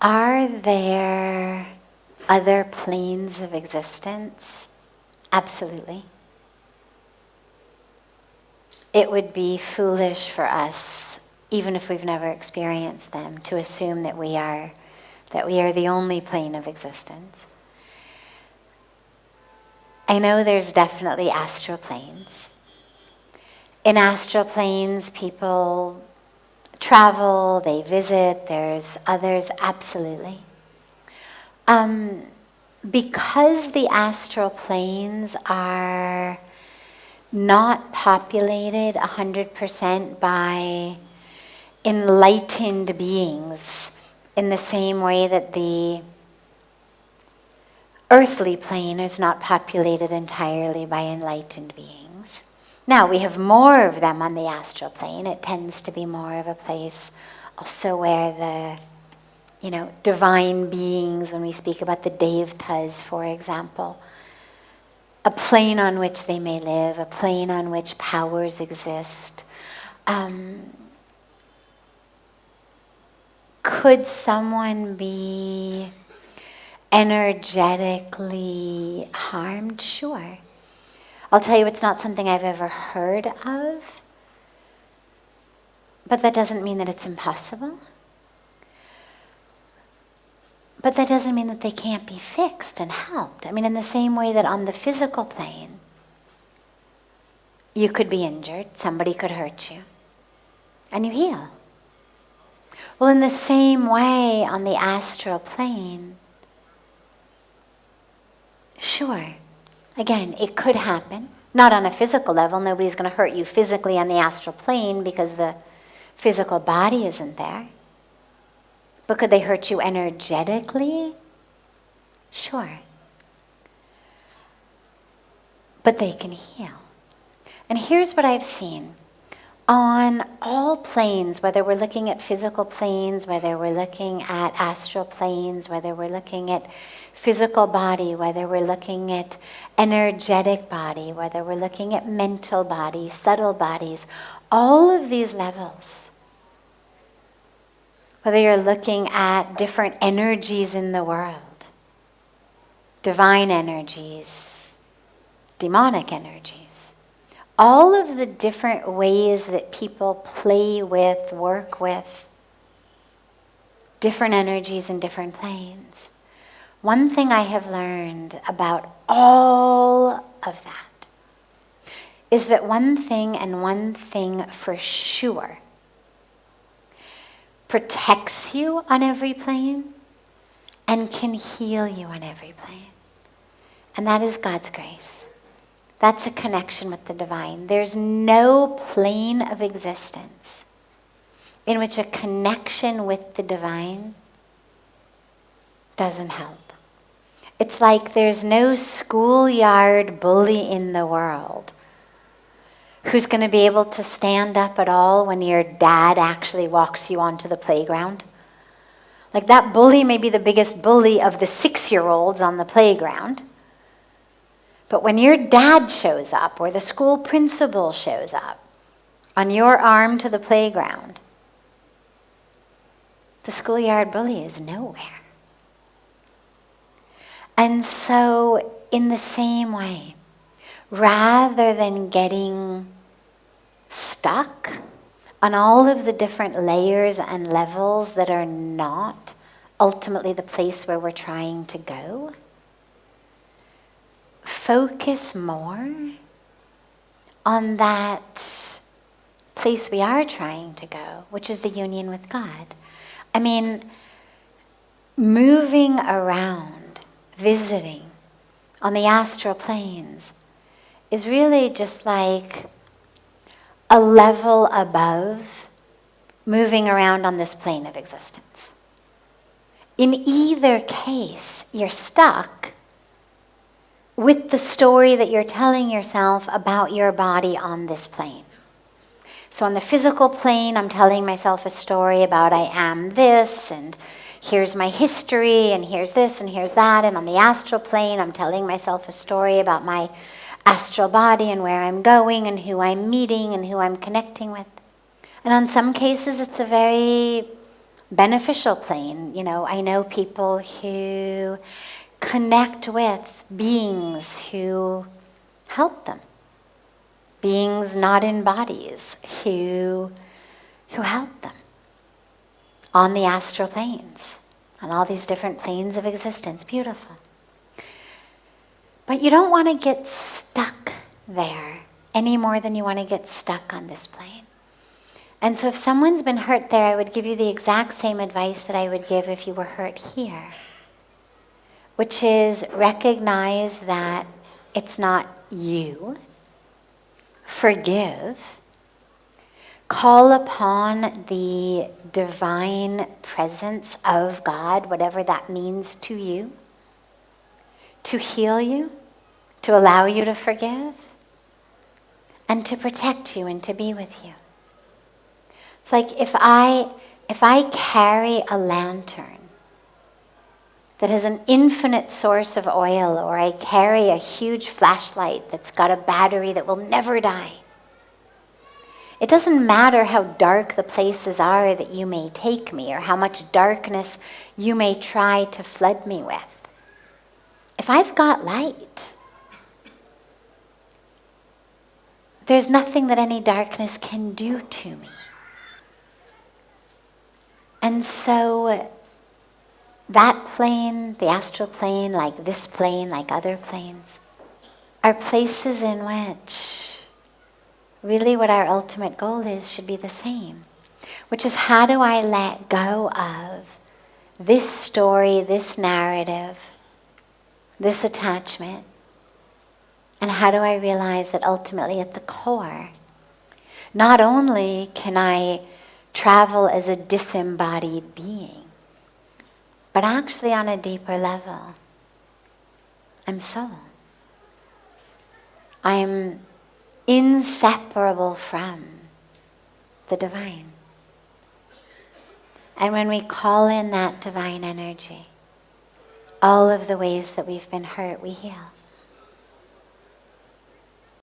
Are there other planes of existence? Absolutely. It would be foolish for us, even if we've never experienced them, to assume that we are the only plane of existence. I know there's definitely astral planes. In astral planes, people travel, they visit, there's others, absolutely. Because the astral planes are not populated 100% by enlightened beings in the same way that the earthly plane is not populated entirely by enlightened beings. Now, we have more of them on the astral plane. It tends to be more of a place also where the, divine beings, when we speak about the devtas, for example, a plane on which they may live, a plane on which powers exist. Could someone be energetically harmed? Sure. I'll tell you, it's not something I've ever heard of, but that doesn't mean that it's impossible. But that doesn't mean that they can't be fixed and helped. I mean, in the same way that on the physical plane, you could be injured, somebody could hurt you, and you heal. Well, in the same way on the astral plane, sure, again, it could happen. Not on a physical level. Nobody's going to hurt you physically on the astral plane because the physical body isn't there. But could they hurt you energetically? Sure. But they can heal. And here's what I've seen. On all planes, whether we're looking at physical planes, whether we're looking at astral planes, whether we're looking at physical body, whether we're looking at energetic body, whether we're looking at mental body, subtle bodies, all of these levels, whether you're looking at different energies in the world, divine energies, demonic energies, all of the different ways that people play with, work with different energies in different planes. One thing I have learned about all of that is that one thing and one thing for sure protects you on every plane and can heal you on every plane. And that is God's grace. That's a connection with the divine. There's no plane of existence in which a connection with the divine doesn't help. It's like there's no schoolyard bully in the world who's going to be able to stand up at all when your dad actually walks you onto the playground. Like that bully may be the biggest bully of the 6-year-olds on the playground. But when your dad shows up or the school principal shows up on your arm to the playground, the schoolyard bully is nowhere. And so in the same way, rather than getting stuck on all of the different layers and levels that are not ultimately the place where we're trying to go, focus more on that place we are trying to go, which is the union with God. I mean, moving around, visiting on the astral planes is really just like a level above moving around on this plane of existence. In either case, you're stuck with the story that you're telling yourself about your body on this plane. So on the physical plane, I'm telling myself a story about I am this, and here's my history, and here's this, and here's that. And on the astral plane, I'm telling myself a story about my astral body and where I'm going and who I'm meeting and who I'm connecting with. And on some cases, it's a very beneficial plane. I know people who connect with beings who help them. Beings not in bodies who help them on the astral planes, on all these different planes of existence. Beautiful. But you don't want to get stuck there any more than you want to get stuck on this plane. And so if someone's been hurt there, I would give you the exact same advice that I would give if you were hurt here, which is recognize that it's not you. Forgive. Call upon the divine presence of God, whatever that means to you, to heal you, to allow you to forgive, and to protect you and to be with you. It's like if I carry a lantern that has an infinite source of oil, or I carry a huge flashlight that's got a battery that will never die. It doesn't matter how dark the places are that you may take me, or how much darkness you may try to flood me with. If I've got light, there's nothing that any darkness can do to me. And so that plane, the astral plane, like this plane, like other planes, are places in which really what our ultimate goal is should be the same, which is, how do I let go of this story, this narrative, this attachment, and how do I realize that ultimately at the core, not only can I travel as a disembodied being, but actually on a deeper level, I'm soul. I'm inseparable from the divine. And when we call in that divine energy, all of the ways that we've been hurt, we heal.